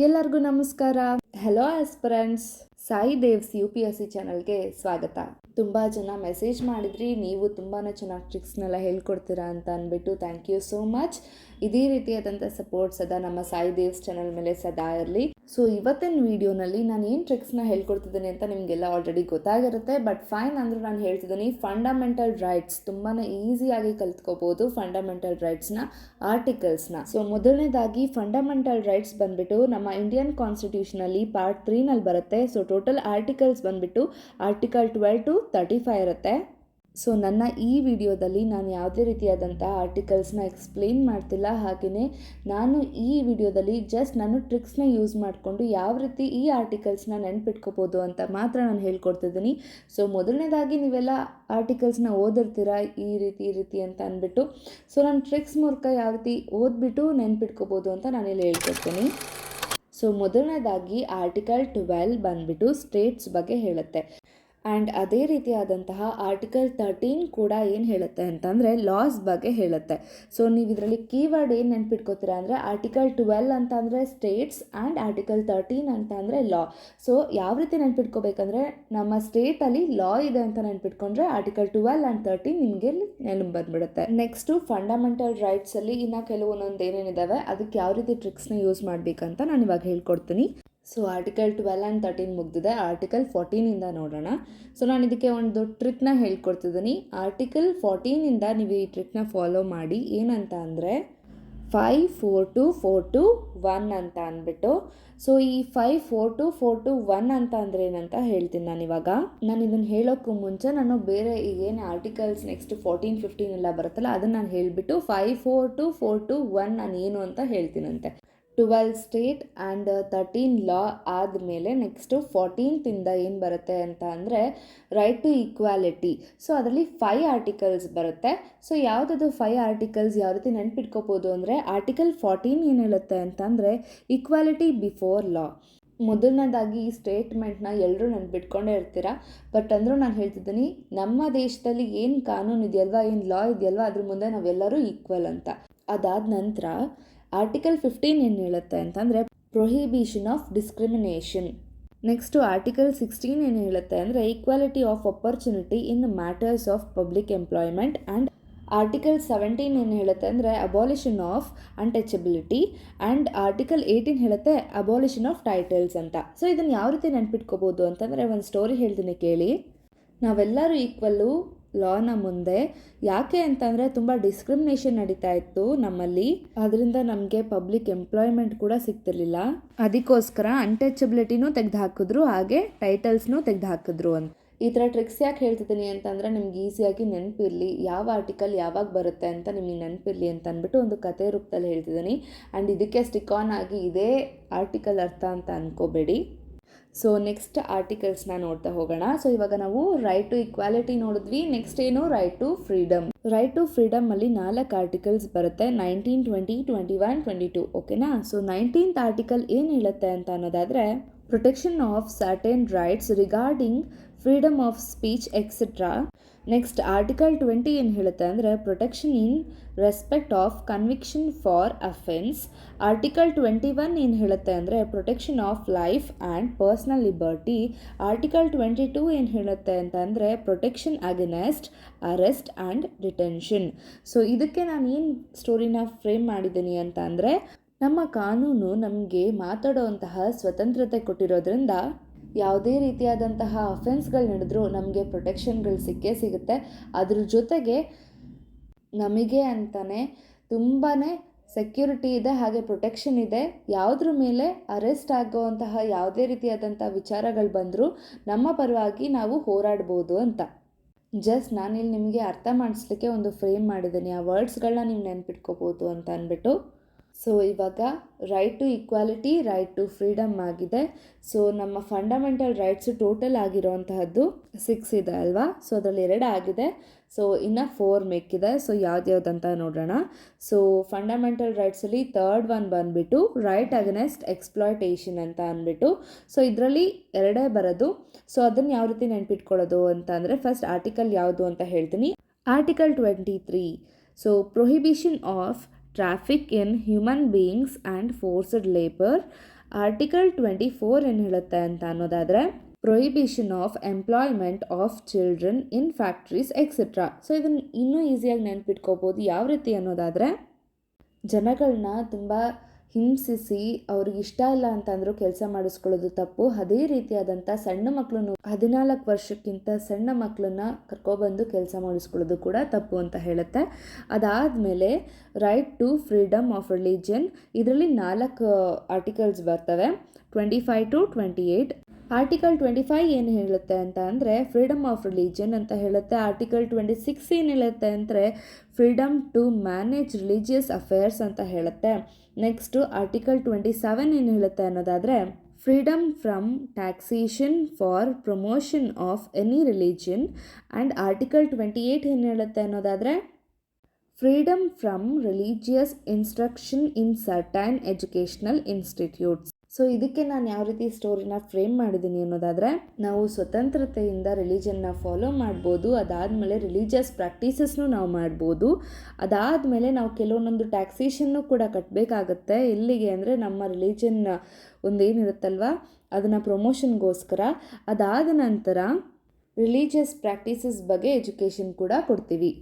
ಎಲ್ಲರಿಗೂ ನಮಸ್ಕಾರ. Hello aspirants, Sai ದೇವ್ಸ್ UPSC ಚಾನಲ್ಗೆ ಸ್ವಾಗತ. ತುಂಬ ಜನ ಮೆಸೇಜ್ ಮಾಡಿದ್ರಿ, ನೀವು ತುಂಬಾ ಚೆನ್ನಾಗಿ ಟ್ರಿಕ್ಸ್ನೆಲ್ಲ ಹೇಳ್ಕೊಡ್ತೀರಾ ಅಂತ ಅಂದ್ಬಿಟ್ಟು ಥ್ಯಾಂಕ್ ಯು ಸೋ ಮಚ್. ಇದೇ ರೀತಿಯಾದಂಥ ಸಪೋರ್ಟ್ ಸದಾ ನಮ್ಮ ಸಾಯಿ ದೇವ್ಸ್ ಚಾನಲ್ ಮೇಲೆ ಸದಾ ಇರಲಿ. ಸೊ ಇವತ್ತಿನ ವಿಡಿಯೋನಲ್ಲಿ ನಾನು ಏನು ಟ್ರಿಕ್ಸ್ನ ಹೇಳ್ಕೊಡ್ತಿದ್ದೀನಿ ಅಂತ ನಿಮಗೆಲ್ಲ ಆಲ್ರೆಡಿ ಗೊತ್ತಾಗಿರುತ್ತೆ. ಬಟ್ ಫೈನ್ ಅಂದರೂ ನಾನು ಹೇಳ್ತಿದ್ದೀನಿ, ಫಂಡಮೆಂಟಲ್ ರೈಟ್ಸ್ ತುಂಬಾ ಈಸಿಯಾಗಿ ಕಲ್ತ್ಕೋಬೋದು. ಫಂಡಮೆಂಟಲ್ ರೈಟ್ಸ್ನ ಆರ್ಟಿಕಲ್ಸ್ನ. ಸೊ ಮೊದಲನೇದಾಗಿ ಫಂಡಮೆಂಟಲ್ ರೈಟ್ಸ್ ಬಂದ್ಬಿಟ್ಟು ನಮ್ಮ ಇಂಡಿಯನ್ ಕಾನ್ಸ್ಟಿಟ್ಯೂಷನಲ್ಲಿ ಪಾರ್ಟ್ 3ನಲ್ಲಿ ಬರುತ್ತೆ. ಸೊ ಟೋಟಲ್ ಆರ್ಟಿಕಲ್ಸ್ ಬಂದ್ಬಿಟ್ಟು ಆರ್ಟಿಕಲ್ 12 to 35 ಇರುತ್ತೆ. ಸೊ ನನ್ನ ಈ ವಿಡಿಯೋದಲ್ಲಿ ನಾನು ಯಾವುದೇ ರೀತಿಯಾದಂಥ ಆರ್ಟಿಕಲ್ಸ್ನ ಎಕ್ಸ್ಪ್ಲೇನ್ ಮಾಡ್ತಿಲ್ಲ. ಹಾಗೆಯೇ ನಾನು ಈ ವಿಡಿಯೋದಲ್ಲಿ ಜಸ್ಟ್ ನಾನು ಟ್ರಿಕ್ಸ್ನ ಯೂಸ್ ಮಾಡಿಕೊಂಡು ಯಾವ ರೀತಿ ಈ ಆರ್ಟಿಕಲ್ಸ್ನ ನೆನ್ಪಿಟ್ಕೋಬೋದು ಅಂತ ಮಾತ್ರ ನಾನು ಹೇಳ್ಕೊಡ್ತಿದ್ದೀನಿ. ಸೊ ಮೊದಲನೇದಾಗಿ ನೀವೆಲ್ಲ ಆರ್ಟಿಕಲ್ಸ್ನ ಓದಿರ್ತೀರ ಈ ರೀತಿ ಅಂತ ಅಂದ್ಬಿಟ್ಟು. ಸೊ ನಾನು ಟ್ರಿಕ್ಸ್ ಮೂಲಕ ಯಾವ ರೀತಿ ಓದ್ಬಿಟ್ಟು ನೆನ್ಪಿಟ್ಕೋಬೋದು ಅಂತ ನಾನಿಲ್ಲಿ ಹೇಳ್ಕೊಡ್ತೀನಿ. ಸೊ ಮೊದಲನೇದಾಗಿ ಆರ್ಟಿಕಲ್ 12 ಬಂದ್ಬಿಟ್ಟು ಸ್ಟೇಟ್ಸ್ ಬಗ್ಗೆ ಹೇಳುತ್ತೆ. ಆ್ಯಂಡ್ ಅದೇ ರೀತಿಯಾದಂತಹ ಆರ್ಟಿಕಲ್ 13 ಕೂಡ ಏನು ಹೇಳುತ್ತೆ ಅಂತಂದರೆ ಲಾಸ್ ಬಗ್ಗೆ ಹೇಳುತ್ತೆ. ಸೊ ನೀವು ಇದರಲ್ಲಿ ಕೀವರ್ಡ್ ಏನು ನೆನ್ಪಿಟ್ಕೋತೀರಾ ಅಂದರೆ ಆರ್ಟಿಕಲ್ 12 ಅಂತ ಅಂದರೆ ಸ್ಟೇಟ್ಸ್ ಆ್ಯಂಡ್ ಆರ್ಟಿಕಲ್ 13 ಅಂತ ಅಂದರೆ ಲಾ. ಸೊ ಯಾವ ರೀತಿ ನೆನ್ಪಿಟ್ಕೋಬೇಕಂದ್ರೆ ನಮ್ಮ ಸ್ಟೇಟಲ್ಲಿ ಲಾ ಇದೆ ಅಂತ ನೆನ್ಪಿಟ್ಕೊಂಡ್ರೆ ಆರ್ಟಿಕಲ್ 12 ಆ್ಯಂಡ್ 13 ನಿಮಗೆ ನೆನಪು ಬಂದ್ಬಿಡುತ್ತೆ. ನೆಕ್ಸ್ಟು ಫಂಡಮೆಂಟಲ್ ರೈಟ್ಸಲ್ಲಿ ಇನ್ನು ಕೆಲವೊಂದೊಂದು ಏನೇನಿದ್ದಾವೆ ಅದಕ್ಕೆ ಯಾವ ರೀತಿ ಟ್ರಿಕ್ಸ್ನ ಯೂಸ್ ಮಾಡಬೇಕಂತ ನಾನು ಇವಾಗ ಹೇಳ್ಕೊಡ್ತೀನಿ. ಸೊ ಆರ್ಟಿಕಲ್ 12 ಆ್ಯಂಡ್ 13 ಮುಗಿದಿದೆ. ಆರ್ಟಿಕಲ್ 14ಇಂದ ನೋಡೋಣ. ಸೊ ನಾನು ಇದಕ್ಕೆ ಒಂದು ಟ್ರಿಕ್ನ ಹೇಳ್ಕೊಡ್ತಿದ್ದೀನಿ. ಆರ್ಟಿಕಲ್ 14ಇಂದ ನೀವು ಈ ಟ್ರಿಕ್ನ ಫಾಲೋ ಮಾಡಿ. ಏನಂತ ಅಂದರೆ 5 4 2 4 2 1 ಅಂತ ಅಂದ್ಬಿಟ್ಟು. ಸೊ ಈ 5 4 2 4 2 1 ಅಂತ ಅಂದರೆ ಏನಂತ ಹೇಳ್ತೀನಿ ನಾನು ಇವಾಗ. ನಾನು ಇದನ್ನು ಹೇಳೋಕ್ಕೂ ಮುಂಚೆ ನಾನು ಬೇರೆ ಏನು ಆರ್ಟಿಕಲ್ಸ್ ನೆಕ್ಸ್ಟ್ 14 15 ಎಲ್ಲ ಬರುತ್ತಲ್ಲ ಅದನ್ನು ನಾನು ಹೇಳಿಬಿಟ್ಟು 5 4 2 4 2 1 ನಾನು ಏನು ಅಂತ ಹೇಳ್ತೀನಂತೆ. 12 ಸ್ಟೇಟ್ ಆ್ಯಂಡ್ 13 ಲಾ ಆದಮೇಲೆ ನೆಕ್ಸ್ಟು 14th ಏನು ಬರುತ್ತೆ ಅಂತ ಅಂದರೆ ರೈಟ್ ಟು ಈಕ್ವಾಲಿಟಿ. ಸೊ ಅದರಲ್ಲಿ 5 ಆರ್ಟಿಕಲ್ಸ್ ಬರುತ್ತೆ. ಸೊ ಯಾವುದದು 5 ಆರ್ಟಿಕಲ್ಸ್ ಯಾವ ರೀತಿ ನೆನ್ಪಿಟ್ಕೋಬೋದು ಅಂದರೆ ಆರ್ಟಿಕಲ್ 14 ಏನು ಹೇಳುತ್ತೆ ಅಂತಂದರೆ ಈಕ್ವಾಲಿಟಿ ಬಿಫೋರ್ ಲಾ. ಮೊದಲನೇದಾಗಿ ಈ ಸ್ಟೇಟ್ಮೆಂಟ್ನ ಎಲ್ಲರೂ ನೆನ್ಪಿಟ್ಕೊಂಡೇ ಇರ್ತೀರ. ಬಟ್ ಅಂದರೂ ನಾನು ಹೇಳ್ತಿದ್ದೀನಿ, ನಮ್ಮ ದೇಶದಲ್ಲಿ ಏನು ಕಾನೂನು ಇದೆಯಲ್ವಾ, ಏನು ಲಾ ಇದೆಯಲ್ವಾ, ಅದ್ರ ಮುಂದೆ ನಾವೆಲ್ಲರೂ ಈಕ್ವಲ್ ಅಂತ. ಅದಾದ ನಂತರ ಆರ್ಟಿಕಲ್ 15 ಏನು ಹೇಳುತ್ತೆ ಅಂತಂದರೆ prohibition of discrimination. Next article 16 ಏನು ಹೇಳುತ್ತೆ ಅಂದರೆ equality of opportunity in matters of public employment. And article 17 ಏನು ಹೇಳುತ್ತೆ ಅಂದರೆ abolition of untouchability. And article 18 ಹೇಳುತ್ತೆ ಅಬಾಲಿಷನ್ ಆಫ್ ಟೈಟಲ್ಸ್ ಅಂತ. ಸೊ ಇದನ್ನು ಯಾವ ರೀತಿ ನೆನ್ಪಿಟ್ಕೋಬೋದು ಅಂತಂದರೆ ಒಂದು ಸ್ಟೋರಿ ಹೇಳ್ತೀನಿ ಕೇಳಿ. ನಾವೆಲ್ಲರೂ ಈಕ್ವಲ್ಲು ಲಾನ ಮುಂದೆ. ಯಾಕೆ ಅಂತಂದರೆ ತುಂಬ ಡಿಸ್ಕ್ರಿಮಿನೇಷನ್ ನಡೀತಾ ಇತ್ತು ನಮ್ಮಲ್ಲಿ. ಅದರಿಂದ ನಮಗೆ ಪಬ್ಲಿಕ್ ಎಂಪ್ಲಾಯ್ಮೆಂಟ್ ಕೂಡ ಸಿಗ್ತಿರ್ಲಿಲ್ಲ. ಅದಕ್ಕೋಸ್ಕರ ಅನ್ಟಚಬಿಲಿಟಿನೂ ತೆಗೆದು ಹಾಕಿದ್ರು, ಹಾಗೆ ಟೈಟಲ್ಸ್ನೂ ತೆಗೆದು ಹಾಕಿದ್ರು ಅಂತ. ಈ ಥರ ಟ್ರಿಕ್ಸ್ ಯಾಕೆ ಹೇಳ್ತಿದ್ದೀನಿ ಅಂತಂದರೆ ನಿಮ್ಗೆ ಈಸಿಯಾಗಿ ನೆನಪಿರಲಿ, ಯಾವ ಆರ್ಟಿಕಲ್ ಯಾವಾಗ ಬರುತ್ತೆ ಅಂತ ನಿಮಗೆ ನೆನಪಿರಲಿ ಅಂತ ಅಂದ್ಬಿಟ್ಟು ಒಂದು ಕತೆ ರೂಪದಲ್ಲಿ ಹೇಳ್ತಿದ್ದೀನಿ. ಆ್ಯಂಡ್ ಇದಕ್ಕೆ ಸ್ಟಿಕ್ ಆನ್ ಆಗಿ ಇದೇ ಆರ್ಟಿಕಲ್ ಅರ್ಥ ಅಂತ ಅಂದ್ಕೋಬೇಡಿ. ಸೊ ನೆಕ್ಸ್ಟ್ ಆರ್ಟಿಕಲ್ಸ್ನ ನೋಡ್ತಾ ಹೋಗೋಣ. ಸೊ ಇವಾಗ ನಾವು ರೈಟ್ ಟು ಈಕ್ವಾಲಿಟಿ ನೋಡಿದ್ವಿ. ನೆಕ್ಸ್ಟ್ ಏನು right to freedom. Right to ಫ್ರೀಡಮಲ್ಲಿ 4 ಆರ್ಟಿಕಲ್ಸ್ ಬರುತ್ತೆ, 19 20 21 22. ಓಕೆನಾ. ಸೊ 19th ಆರ್ಟಿಕಲ್ ಏನು ಹೇಳುತ್ತೆ ಅಂತ ಅನ್ನೋದಾದರೆ protection of certain rights regarding freedom of speech etcetera. Next article 20 ಏನು ಹೇಳುತ್ತೆ ಅಂದರೆ protection in respect of conviction for offence. Article 21 ಏನು ಹೇಳುತ್ತೆ ಅಂದರೆ protection of life and personal liberty. Article 22 ಏನು ಹೇಳುತ್ತೆ ಅಂತ ಅಂದರೆ protection against arrest and detention. So ಇದಕ್ಕೆ ನಾನು ಏನು ಸ್ಟೋರಿನ ಫ್ರೇಮ್ ಮಾಡಿದ್ದೀನಿ ಅಂತ ಅಂದರೆ ನಮ್ಮ ಕಾನೂನು ನಮಗೆ ಮಾತಾಡುವಂತಹ ಸ್ವತಂತ್ರತೆ ಕೊಟ್ಟಿರೋದ್ರಿಂದ ಯಾವುದೇ ರೀತಿಯಾದಂತಹ ಅಫೆನ್ಸ್ಗಳು ನಡೆದ್ರೂ ನಮಗೆ ಪ್ರೊಟೆಕ್ಷನ್ಗಳು ಸಿಕ್ಕೇ ಸಿಗುತ್ತೆ. ಅದ್ರ ಜೊತೆಗೆ ನಮಗೆ ಅಂತಲೇ ತುಂಬಾ ಸೆಕ್ಯೂರಿಟಿ ಇದೆ, ಹಾಗೆ ಪ್ರೊಟೆಕ್ಷನ್ ಇದೆ. ಯಾವುದ್ರ ಮೇಲೆ ಅರೆಸ್ಟ್ ಆಗುವಂತಹ ಯಾವುದೇ ರೀತಿಯಾದಂಥ ವಿಚಾರಗಳು ಬಂದರೂ ನಮ್ಮ ಪರವಾಗಿ ನಾವು ಹೋರಾಡ್ಬೋದು ಅಂತ. ಜಸ್ಟ್ ನಾನಿಲ್ಲಿ ನಿಮಗೆ ಅರ್ಥ ಮಾಡಿಸ್ಲಿಕ್ಕೆ ಒಂದು ಫ್ರೇಮ್ ಮಾಡಿದ್ದೀನಿ. ಆ ವರ್ಡ್ಸ್ಗಳನ್ನ ನೀವು ನೆನ್ಪಿಟ್ಕೋಬೋದು ಅಂತ ಅಂದ್ಬಿಟ್ಟು. ಸೊ ಇವಾಗ right to equality, right to freedom ಆಗಿದೆ. ಸೊ ನಮ್ಮ ಫಂಡಮೆಂಟಲ್ ರೈಟ್ಸು ಟೋಟಲ್ ಆಗಿರೋವಂತಹದ್ದು 6 ಇದೆ ಅಲ್ವಾ. ಸೊ ಅದರಲ್ಲಿ 2 ಆಗಿದೆ. ಸೊ ಇನ್ನು 4 ಮಿಕ್ಕಿದೆ. ಸೊ ಯಾವ್ದ್ಯಾವ್ದಂತ ನೋಡೋಣ. ಸೊ ಫಂಡಮೆಂಟಲ್ ರೈಟ್ಸಲ್ಲಿ 3rd ಒನ್ ಬಂದುಬಿಟ್ಟು ರೈಟ್ ಅಗೇನೆಸ್ಟ್ ಎಕ್ಸ್ಪ್ಲಾಯ್ಟೇಷನ್ ಅಂತ ಅಂದ್ಬಿಟ್ಟು. ಸೊ ಇದರಲ್ಲಿ 2 ಬರೋದು. ಸೊ ಅದನ್ನು ಯಾವ ರೀತಿ ನೆನ್ಪಿಟ್ಕೊಳ್ಳೋದು ಅಂತ ಅಂದರೆ ಫಸ್ಟ್ ಆರ್ಟಿಕಲ್ ಯಾವುದು ಅಂತ ಹೇಳ್ತೀನಿ. Article 23. So prohibition of traffic in human beings and forced labor. Article 24 ಏನು ಹೇಳುತ್ತೆ ಅಂತ ಅನ್ನೋದಾದರೆ prohibition of employment of children in factories etcetera. So ಇದನ್ನು ಇನ್ನೂ ಈಸಿಯಾಗಿ ನೆನ್ಪಿಟ್ಕೋಬೋದು. ಯಾವ ರೀತಿ ಅನ್ನೋದಾದರೆ ಜನಗಳನ್ನ ತುಂಬ ಹಿಂಸಿಸಿ ಅವ್ರಿಗೆ ಇಷ್ಟ ಇಲ್ಲ ಅಂತಂದರೂ ಕೆಲಸ ಮಾಡಿಸ್ಕೊಳ್ಳೋದು ತಪ್ಪು. ಅದೇ ರೀತಿಯಾದಂಥ ಸಣ್ಣ ಮಕ್ಕಳನ್ನು 14 ವರ್ಷಕ್ಕಿಂತ ಸಣ್ಣ ಮಕ್ಕಳನ್ನ ಕರ್ಕೊಬಂದು ಕೆಲಸ ಮಾಡಿಸ್ಕೊಳ್ಳೋದು ಕೂಡ ತಪ್ಪು ಅಂತ ಹೇಳುತ್ತೆ. ಅದಾದಮೇಲೆ right to freedom of religion, ಇದರಲ್ಲಿ 4 ಆರ್ಟಿಕಲ್ಸ್ ಬರ್ತವೆ, 25 to 28. ಆರ್ಟಿಕಲ್ 25 ಏನು ಹೇಳುತ್ತೆ ಅಂತ ಅಂದರೆ ಫ್ರೀಡಮ್ ಆಫ್ ರಿಲಿಜಿಯನ್ ಅಂತ ಹೇಳುತ್ತೆ. ಆರ್ಟಿಕಲ್ 26 ಏನು ಹೇಳುತ್ತೆ ಅಂದರೆ freedom to manage religious affairs ಅಂತ ಹೇಳುತ್ತೆ. ನೆಕ್ಸ್ಟು ಆರ್ಟಿಕಲ್ 27 ಏನು ಹೇಳುತ್ತೆ ಅನ್ನೋದಾದರೆ freedom from taxation for promotion of any religion. And article 28 ಏನು ಹೇಳುತ್ತೆ ಅನ್ನೋದಾದರೆ freedom from religious instruction in certain educational institutes. So ಇದಕ್ಕೆ ನಾನು ಯಾವ ರೀತಿ ಸ್ಟೋರಿನ ಫ್ರೇಮ್ ಮಾಡಿದ್ದೀನಿ ಅನ್ನೋದಾದರೆ ನಾವು ಸ್ವತಂತ್ರತೆಯಿಂದ ರಿಲಿಜನ್ನ ಫಾಲೋ ಮಾಡ್ಬೋದು. ಅದಾದಮೇಲೆ ರಿಲಿಜಿಯಸ್ ಪ್ರಾಕ್ಟೀಸಸ್ನು ನಾವು ಮಾಡ್ಬೋದು. ಅದಾದಮೇಲೆ ನಾವು ಕೆಲವೊಂದೊಂದು ಟ್ಯಾಕ್ಸೇಷನ್ನು ಕೂಡ ಕಟ್ಟಬೇಕಾಗತ್ತೆ. ಎಲ್ಲಿಗೆ ಅಂದರೆ ನಮ್ಮ ರಿಲಿಜನ್ ಒಂದೇನಿರುತ್ತಲ್ವ ಅದನ್ನು ಪ್ರಮೋಷನ್ಗೋಸ್ಕರ. ಅದಾದ ನಂತರ ರಿಲಿಜಿಯಸ್ ಪ್ರಾಕ್ಟೀಸಸ್ ಬಗ್ಗೆ ಎಜುಕೇಷನ್ ಕೂಡ ಕೊಡ್ತೀವಿ.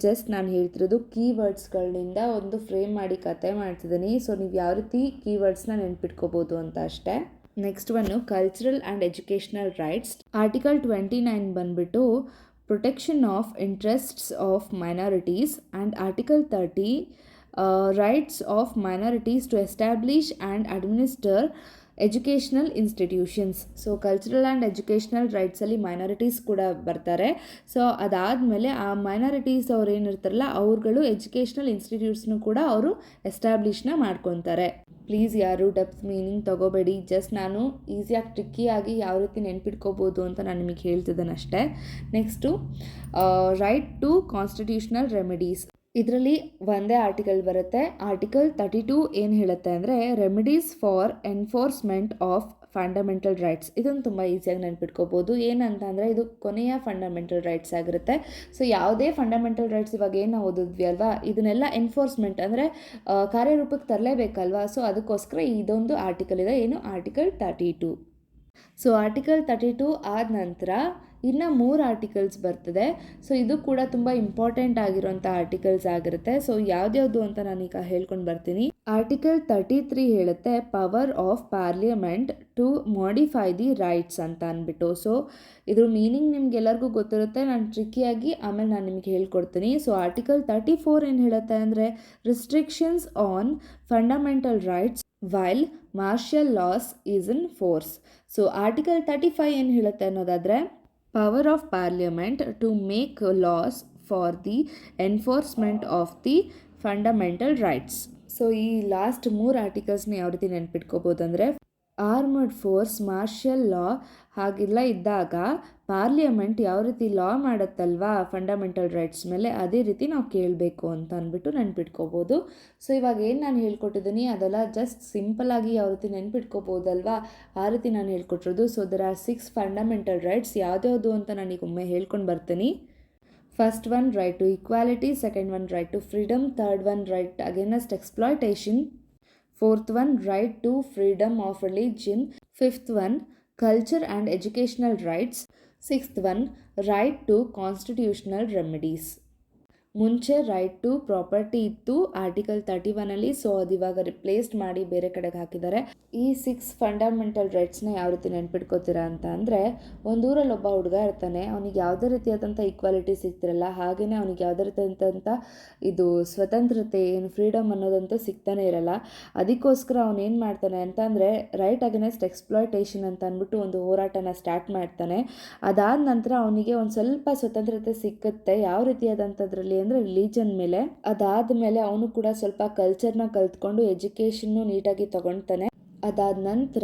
ಜಸ್ಟ್ ನಾನು ಹೇಳ್ತಿರೋದು ಕೀವರ್ಡ್ಸ್ಗಳಿಂದ ಒಂದು ಫ್ರೇಮ್ ಮಾಡಿ ಕತೆ ಮಾಡ್ತಿದ್ದೀನಿ. ಸೊ ನೀವು ಯಾವ ರೀತಿ ಕೀವರ್ಡ್ಸ್ನ ನೆನ್ಪಿಟ್ಕೋಬೋದು ಅಂತ ಅಷ್ಟೇ. Next one cultural and educational rights. Article 29 ಬಂದುಬಿಟ್ಟು protection of interests of minorities. And article 30 rights of minorities to establish and administer educational institutions. So cultural and educational ರೈಟ್ಸಲ್ಲಿ ಮೈನಾರಿಟೀಸ್ ಕೂಡ ಬರ್ತಾರೆ. ಸೊ ಅದಾದಮೇಲೆ ಆ ಮೈನಾರಿಟೀಸ್ ಅವ್ರು ಏನಿರ್ತಾರಲ್ಲ ಅವ್ರುಗಳು ಎಜುಕೇಷನಲ್ ಇನ್ಸ್ಟಿಟ್ಯೂಟ್ಸ್ನು ಕೂಡ ಅವರು ಎಸ್ಟಾಬ್ಲಿಷ್ನ ಮಾಡ್ಕೊತಾರೆ. ಪ್ಲೀಸ್ ಯಾರು ಡೆಪ್ತ್ ಮೀನಿಂಗ್ ತೊಗೋಬೇಡಿ. ಜಸ್ಟ್ ನಾನು ಈಸಿಯಾಗಿ ಟ್ರಿಕ್ಕಿಯಾಗಿ ಯಾವ ರೀತಿ ನೆನ್ಪಿಟ್ಕೋಬೋದು ಅಂತ ನಾನು ನಿಮಗೆ ಹೇಳ್ತಿದ್ದೇನೆ ಅಷ್ಟೇ. Next right to constitutional remedies. ಇದರಲ್ಲಿ ಒಂದೇ ಆರ್ಟಿಕಲ್ ಬರುತ್ತೆ. ಆರ್ಟಿಕಲ್ 32 ಏನು ಹೇಳುತ್ತೆ ಅಂದರೆ remedies for enforcement of fundamental rights. ಇದನ್ನು ತುಂಬ ಈಸಿಯಾಗಿ ನೆನ್ಪಿಟ್ಕೋಬೋದು. ಏನಂತ ಅಂದರೆ ಇದು ಕೊನೆಯ ಫಂಡಮೆಂಟಲ್ ರೈಟ್ಸ್ ಆಗಿರುತ್ತೆ. ಸೊ ಯಾವುದೇ ಫಂಡಮೆಂಟಲ್ ರೈಟ್ಸ್ ಇವಾಗ ಏನು ಓದಿದ್ವಿ ಅಲ್ವಾ, ಇದನ್ನೆಲ್ಲ ಎನ್ಫೋರ್ಸ್ಮೆಂಟ್ ಅಂದರೆ ಕಾರ್ಯರೂಪಕ್ಕೆ ತರಲೇಬೇಕಲ್ವಾ. ಸೊ ಅದಕ್ಕೋಸ್ಕರ ಇದೊಂದು ಆರ್ಟಿಕಲ್ ಇದೆ, ಏನು ಆರ್ಟಿಕಲ್ 32. ಸೊ ಆರ್ಟಿಕಲ್ 32 ಆದ ನಂತರ ಇನ್ನು 3 ಆರ್ಟಿಕಲ್ಸ್ ಬರ್ತದೆ. ಸೊ ಇದು ಕೂಡ ತುಂಬ ಇಂಪಾರ್ಟೆಂಟ್ ಆಗಿರೋಂಥ ಆರ್ಟಿಕಲ್ಸ್ ಆಗಿರುತ್ತೆ. ಸೊ ಯಾವ್ದ್ಯಾವುದು ಅಂತ ನಾನೀಗ ಹೇಳ್ಕೊಂಡು ಬರ್ತೀನಿ. ಆರ್ಟಿಕಲ್ 33 ಹೇಳುತ್ತೆ power of parliament to modify the rights ಅಂತ ಅಂದ್ಬಿಟ್ಟು. ಸೊ ಇದ್ರ ಮೀನಿಂಗ್ ನಿಮ್ಗೆಲ್ಲರಿಗೂ ಗೊತ್ತಿರುತ್ತೆ, ನಾನು ಟ್ರಿಕ್ಕಿಯಾಗಿ ಆಮೇಲೆ ನಾನು ನಿಮಗೆ ಹೇಳ್ಕೊಡ್ತೀನಿ. ಸೊ ಆರ್ಟಿಕಲ್ 34 ಏನು ಹೇಳುತ್ತೆ ಅಂದರೆ restrictions on fundamental rights while martial laws is in force. So article 35 ಏನು ಹೇಳುತ್ತೆ ಅನ್ನೋದಾದರೆ power of parliament to make laws for the enforcement of the fundamental rights. So ಈ ಲಾಸ್ಟ್ 3 ಆರ್ಟಿಕಲ್ಸ್ನ ಯಾವ ರೀತಿ ನೆನ್ಪಿಟ್ಕೋಬೋದು ಅಂದರೆ ಆರ್ಮಡ್ ಫೋರ್ಸ್, ಮಾರ್ಷಲ್ ಲಾ ಹಾಗೆಲ್ಲ ಇದ್ದಾಗ ಪಾರ್ಲಿಮೆಂಟ್ ಯಾವ ರೀತಿ ಲಾ ಮಾಡುತ್ತಲ್ವಾ ಫಂಡಮೆಂಟಲ್ ರೈಟ್ಸ್ ಮೇಲೆ, ಅದೇ ರೀತಿ ನಾವು ಕೇಳಬೇಕು ಅಂತ ಅಂದ್ಬಿಟ್ಟು ನೆನ್ಪಿಟ್ಕೋಬೋದು. ಸೊ ಇವಾಗ ಏನು ನಾನು ಹೇಳ್ಕೊಟ್ಟಿದ್ದೀನಿ ಅದೆಲ್ಲ ಜಸ್ಟ್ ಸಿಂಪಲ್ಲಾಗಿ ಯಾವ ರೀತಿ ನೆನ್ಪಿಟ್ಕೋಬೋದಲ್ವಾ, ಆ ರೀತಿ ನಾನು ಹೇಳ್ಕೊಟ್ಟಿರೋದು. So there are 6 fundamental rights. ಯಾವುದ್ಯಾವುದು ಅಂತ ನಾನೀಗ ಒಮ್ಮೆ ಹೇಳ್ಕೊಂಡು ಬರ್ತೀನಿ. First one right to equality, second one right to freedom, third one right against exploitation, fourth one right to freedom of religion, fifth one culture and educational rights, sixth one right to constitutional remedies. ಮುಂಚೆ right to property ಇತ್ತು article 31ಅಲ್ಲಿ. So ಅದು ಇವಾಗ replaced ಮಾಡಿ ಬೇರೆ ಕಡೆಗೆ ಹಾಕಿದ್ದಾರೆ. ಈ 6 ಫಂಡಮೆಂಟಲ್ ರೈಟ್ಸ್ನ ಯಾವ ರೀತಿ ನೆನ್ಪಿಟ್ಕೋತೀರಾ ಅಂತ ಅಂದರೆ ಒಂದೂರಲ್ಲಿ ಒಬ್ಬ ಹುಡುಗ ಇರ್ತಾನೆ, ಅವನಿಗೆ ಯಾವುದೇ ರೀತಿಯಾದಂಥ ಈಕ್ವಾಲಿಟಿ ಸಿಗ್ತಿರಲ್ಲ, ಹಾಗೆಯೇ ಅವನಿಗೆ ಯಾವುದೇ ರೀತಿಯಾದಂಥ ಇದು ಸ್ವತಂತ್ರತೆ ಏನು ಫ್ರೀಡಮ್ ಅನ್ನೋದಂತೂ ಸಿಗ್ತಾನೆ ಇರಲ್ಲ. ಅದಕ್ಕೋಸ್ಕರ ಅವನೇನು ಮಾಡ್ತಾನೆ ಅಂತ ಅಂದರೆ ರೈಟ್ ಅಗೇನೆಸ್ಟ್ ಎಕ್ಸ್ಪ್ಲಾಯ್ಟೇಷನ್ ಅಂತ ಅಂದ್ಬಿಟ್ಟು ಒಂದು ಹೋರಾಟನ ಸ್ಟಾರ್ಟ್ ಮಾಡ್ತಾನೆ. ಅದಾದ ನಂತರ ಅವನಿಗೆ ಒಂದು ಸ್ವಲ್ಪ ಸ್ವತಂತ್ರತೆ ಸಿಕ್ಕುತ್ತೆ. ಯಾವ ರೀತಿಯಾದಂಥದ್ರಲ್ಲಿ ಅಂದರೆ ರಿಲಿಜನ್ ಮೇಲೆ. ಅದಾದ ಮೇಲೆ ಅವನು ಕೂಡ ಸ್ವಲ್ಪ ಕಲ್ಚರ್ನ ಕಲ್ತ್ಕೊಂಡು ಎಜುಕೇಷನ್ನು ನೀಟಾಗಿ ತಗೊಳ್ತಾನೆ. ಅದಾದ ನಂತರ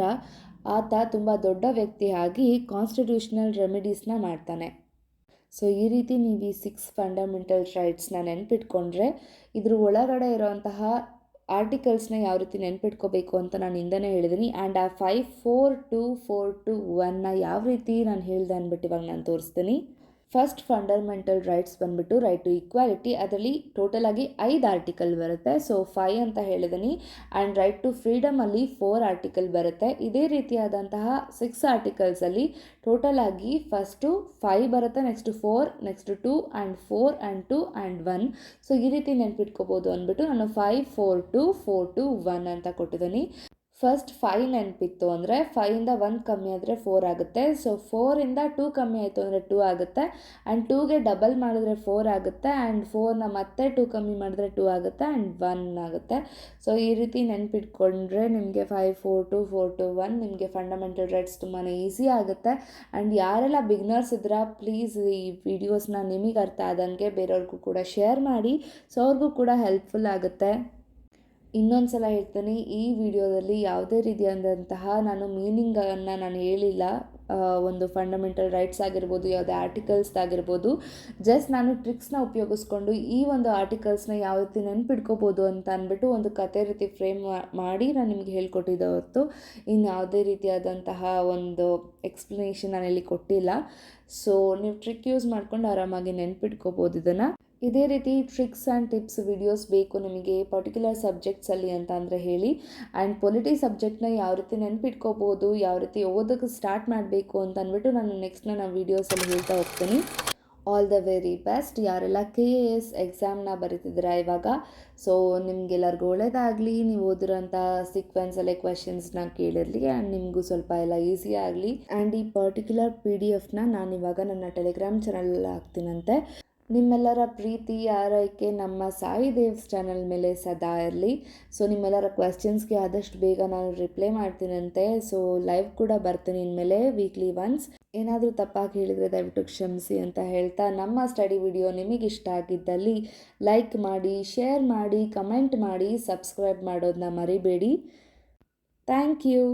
ಆತ ತುಂಬ ದೊಡ್ಡ ವ್ಯಕ್ತಿ ಆಗಿ ಕಾನ್ಸ್ಟಿಟ್ಯೂಷನಲ್ ರೆಮಿಡೀಸ್ನ ಮಾಡ್ತಾನೆ. ಸೊ ಈ ರೀತಿ ನೀವು ಈ 6 ಫಂಡಮೆಂಟಲ್ ರೈಟ್ಸ್ನ ನೆನ್ಪಿಟ್ಕೊಂಡ್ರೆ ಇದ್ರ ಒಳಗಡೆ ಇರೋಂತಹ ಆರ್ಟಿಕಲ್ಸ್ನ ಯಾವ ರೀತಿ ನೆನ್ಪಿಟ್ಕೋಬೇಕು ಅಂತ ನಾನು ಹಿಂದೆನೇ ಹೇಳಿದ್ದೀನಿ. ಆ್ಯಂಡ್ ಆ 5, 4, 2, 4, 2, 1ನ ಯಾವ ರೀತಿ ನಾನು ಹೇಳಿದೆ ಅಂದ್ಬಿಟ್ಟು ಇವಾಗ ನಾನು ತೋರಿಸ್ತೀನಿ. ಫಸ್ಟ್ ಫಂಡಮೆಂಟಲ್ ರೈಟ್ಸ್ ಬಂದ್ಬಿಟ್ಟು ರೈಟ್ ಟು ಈಕ್ವಾಲಿಟಿ, ಅದರಲ್ಲಿ ಟೋಟಲ್ ಆಗಿ 5 ಆರ್ಟಿಕಲ್ ಬರುತ್ತೆ. ಸೊ 5 ಅಂತ ಹೇಳಿದ್ದೀನಿ. ಆ್ಯಂಡ್ ರೈಟ್ ಟು ಫ್ರೀಡಮಲ್ಲಿ 4 ಆರ್ಟಿಕಲ್ ಬರುತ್ತೆ. ಇದೇ ರೀತಿಯಾದಂತಹ 6 ಆರ್ಟಿಕಲ್ಸಲ್ಲಿ ಟೋಟಲ್ ಆಗಿ ಫಸ್ಟು 5 ಬರುತ್ತೆ, next 4, next 2 and 4 and 2 and 1. So ಈ ರೀತಿ ನೆನ್ಪಿಟ್ಕೋಬೋದು ಅಂದ್ಬಿಟ್ಟು ನಾನು 5, 4, 2, 4, 2, 1 ಅಂತ ಕೊಟ್ಟಿದ್ದೀನಿ. ಫಸ್ಟ್ 5 ನೆನಪಿತ್ತು ಅಂದರೆ 5ಇಂದ 1 ಕಮ್ಮಿ ಆದರೆ 4 ಆಗುತ್ತೆ. ಸೊ 4ಇಂದ 2 ಕಮ್ಮಿ ಆಯಿತು ಅಂದರೆ 2 ಆಗುತ್ತೆ. ಆ್ಯಂಡ್ 2ಗೆ ಡಬಲ್ ಮಾಡಿದ್ರೆ 4 ಆಗುತ್ತೆ. ಆ್ಯಂಡ್ 4ನ ಮತ್ತೆ 2 ಕಮ್ಮಿ ಮಾಡಿದ್ರೆ 2 ಆಗುತ್ತೆ. ಆ್ಯಂಡ್ 1 ಆಗುತ್ತೆ. ಸೊ ಈ ರೀತಿ ನೆನಪಿಟ್ಕೊಂಡ್ರೆ ನಿಮಗೆ 5, 4, 2, 4, 2, 1 ನಿಮಗೆ ಫಂಡಮೆಂಟಲ್ ರೈಟ್ಸ್ ತುಂಬಾ ಈಸಿ ಆಗುತ್ತೆ. ಆ್ಯಂಡ್ ಯಾರೆಲ್ಲ ಬಿಗ್ನರ್ಸ್ ಇದ್ದೀರಾ ಪ್ಲೀಸ್ ಈ ವಿಡಿಯೋಸ್ನ ನಿಮಗೆ ಅರ್ಥ ಆದಂಗೆ ಬೇರೆಯವ್ರಿಗೂ ಕೂಡ ಶೇರ್ ಮಾಡಿ. ಸೊ ಅವ್ರಿಗೂ ಕೂಡ ಹೆಲ್ಪ್ಫುಲ್ ಆಗುತ್ತೆ. ಇನ್ನೊಂದು ಸಲ ಹೇಳ್ತೀನಿ, ಈ ವಿಡಿಯೋದಲ್ಲಿ ಯಾವುದೇ ರೀತಿಯಾದಂತಹ ನಾನು ಮೀನಿಂಗನ್ನು ನಾನು ಹೇಳಿಲ್ಲ. ಒಂದು ಫಂಡಮೆಂಟಲ್ ರೈಟ್ಸ್ ಆಗಿರ್ಬೋದು, ಯಾವುದೇ ಆರ್ಟಿಕಲ್ಸ್ದಾಗಿರ್ಬೋದು, ಜಸ್ಟ್ ನಾನು ಟ್ರಿಕ್ಸ್ನ ಉಪಯೋಗಿಸ್ಕೊಂಡು ಈ ಒಂದು ಆರ್ಟಿಕಲ್ಸ್ನ ಯಾವ ರೀತಿ ನೆನ್ಪಿಟ್ಕೋಬೋದು ಅಂತ ಅಂದ್ಬಿಟ್ಟು ಒಂದು ಕತೆ ರೀತಿ ಫ್ರೇಮ್ ಮಾಡಿ ನಾನು ನಿಮಗೆ ಹೇಳ್ಕೊಟ್ಟಿದ್ದೆ ಹೊರತು ಇನ್ನು ಯಾವುದೇ ರೀತಿಯಾದಂತಹ ಒಂದು ಎಕ್ಸ್ಪ್ಲನೇಷನ್ ನಾನಿಲ್ಲಿ ಕೊಟ್ಟಿಲ್ಲ. ಸೊ ನೀವು ಟ್ರಿಕ್ ಯೂಸ್ ಮಾಡ್ಕೊಂಡು ಆರಾಮಾಗಿ ನೆನ್ಪಿಟ್ಕೋಬೋದು ಇದನ್ನು. ಇದೇ ರೀತಿ ಟ್ರಿಕ್ಸ್ ಆ್ಯಂಡ್ ಟಿಪ್ಸ್ ವಿಡಿಯೋಸ್ ಬೇಕು ನಿಮಗೆ ಪರ್ಟಿಕ್ಯುಲರ್ ಸಬ್ಜೆಕ್ಟ್ಸಲ್ಲಿ ಅಂತ ಅಂದರೆ ಹೇಳಿ. ಆ್ಯಂಡ್ ಪೊಲಿಟಿ ಸಬ್ಜೆಕ್ಟ್ನ ಯಾವ ರೀತಿ ನೆನ್ಪಿಟ್ಕೋಬೋದು, ಯಾವ ರೀತಿ ಓದೋಕ್ಕೆ ಸ್ಟಾರ್ಟ್ ಮಾಡಬೇಕು ಅಂತ ಅಂದ್ಬಿಟ್ಟು ನಾನು ನಾನು ವೀಡಿಯೋಸಲ್ಲಿ ಹೇಳ್ತಾ ಹೋಗ್ತೀನಿ. ಆಲ್ ದ ವೆರಿ ಬೆಸ್ಟ್ ಯಾರೆಲ್ಲ KAS ಎಕ್ಸಾಮ್ನ ಬರೀತಿದ್ದೀರಾ ಇವಾಗ. ಸೊ ನಿಮಗೆಲ್ಲರಿಗೂ ಒಳ್ಳೆಯದಾಗಲಿ, ನೀವು ಓದಿರೋಂಥ ಸೀಕ್ವೆನ್ಸಲ್ಲೇ ಕ್ವೆಶನ್ಸ್ನ ಕೇಳಿರಲಿ ಆ್ಯಂಡ್ ನಿಮಗೂ ಸ್ವಲ್ಪ ಎಲ್ಲ ಈಸಿ ಆಗಲಿ. ಆ್ಯಂಡ್ ಈ ಪರ್ಟಿಕ್ಯುಲರ್ PDF ನಾನಿವಾಗ ನನ್ನ ಟೆಲಿಗ್ರಾಮ್ ಚಾನಲಲ್ಲಿ ಹಾಕ್ತೀನಂತೆ. ನಿಮ್ಮೆಲ್ಲರ ಪ್ರೀತಿ ಆರೈಕೆ ನಮ್ಮ ಸಾಯಿ ದೇವ್ಸ್ ಚಾನಲ್ ಮೇಲೆ ಸದಾ ಇರಲಿ. ಸೊ ನಿಮ್ಮೆಲ್ಲರ ಕ್ವೆಶ್ಚನ್ಸ್ಗೆ ಆದಷ್ಟು ಬೇಗ ನಾನು ರಿಪ್ಲೈ ಮಾಡ್ತೀನಂತೆ. ಸೊ ಲೈವ್ ಕೂಡ ಬರ್ತೀನಿ ಇನ್ಮೇಲೆ ವೀಕ್ಲಿ ಒನ್ಸ್. ಏನಾದರೂ ತಪ್ಪಾಗಿ ಹೇಳಿದರೆ ದಯವಿಟ್ಟು ಕ್ಷಮಿಸಿ ಅಂತ ಹೇಳ್ತಾ, ನಮ್ಮ ಸ್ಟಡಿ ವಿಡಿಯೋ ನಿಮಗೆ ಇಷ್ಟ ಆಗಿದ್ದಲ್ಲಿ ಲೈಕ್ ಮಾಡಿ, ಶೇರ್ ಮಾಡಿ, ಕಮೆಂಟ್ ಮಾಡಿ, ಸಬ್ಸ್ಕ್ರೈಬ್ ಮಾಡೋದನ್ನ ಮರಿಬೇಡಿ. Thank you.